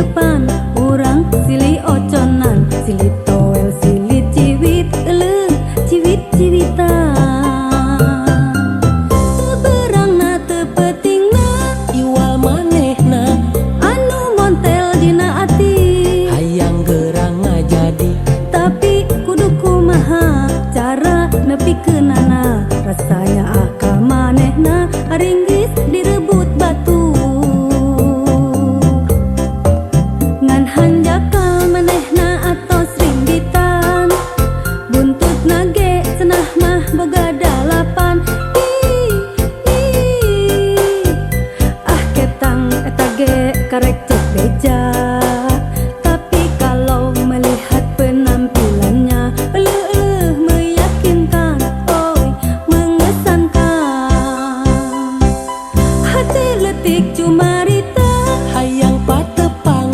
kicepan, urang silih oconan, silih toel, silih ciwit, ciwit-ciwitan. Seberangna teu pentingna, Iwal manehna anu montel dina ati. hayang gerang ngajadi. Tapi kudu kumaha cara nepikeunana, rasanya ah ka manehna haringgis direbut batu. Ngan hanjakal manehna atos ringgitan, buntutna ge cenah mah boga dalapan. Ah ketang eta ge karek cek beja. Tapi kalau melihat penampilannya meyakinkan, oi mengesankan. Hati letik cumarita Hayang patepang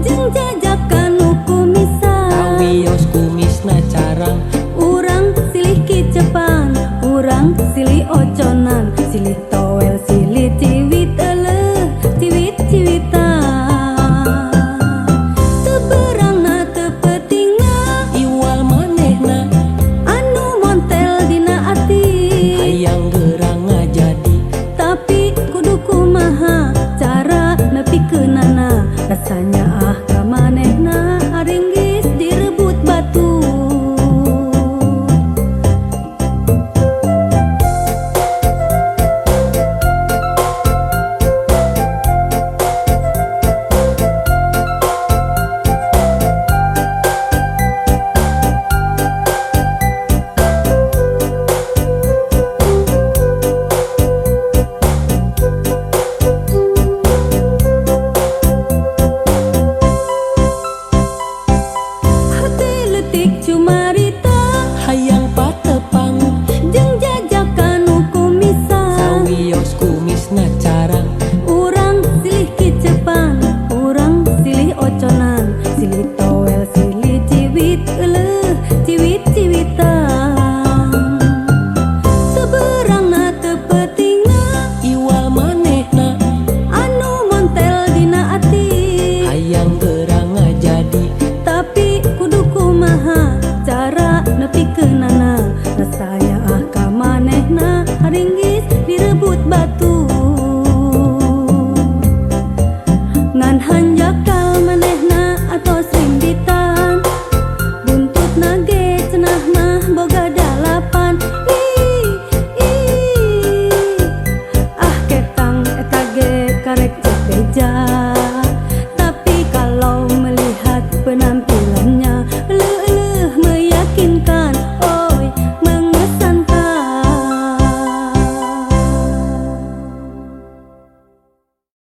jeung jajakan kumisan. kawios kumisna carang. Urang silih kicepan, urang silih oconan, silih toel, silih ciwit, ciwit-ciwitan. Teu beurangna teu pentingna, Iwal manehna anu montel dina ati. hayang gerang ngajadi. Tapi kudu kumaha cara nepikeunana, rasanya ah ka manehna haringgis direbut batu. Hati letik cumarita Hayang patepang jeung jajakan kumisan. kawios kumisna carang. Urang silih kicepan, urang silih oconan, silih toel, silih ciwit, ciwit-ciwitan. Seberangna teu pentingna, Iwal manehna anu montel dina ati. hayang gerang ngajadi. Tapi kudu kumaha cara nepikeunana, rasanya ah ka manehna haringgis direbut batu. Ngan hanjakal manehna atos ringgitan, buntutna ge cenah mah boga dalapan. Ah ketang eta ge karek cek beja.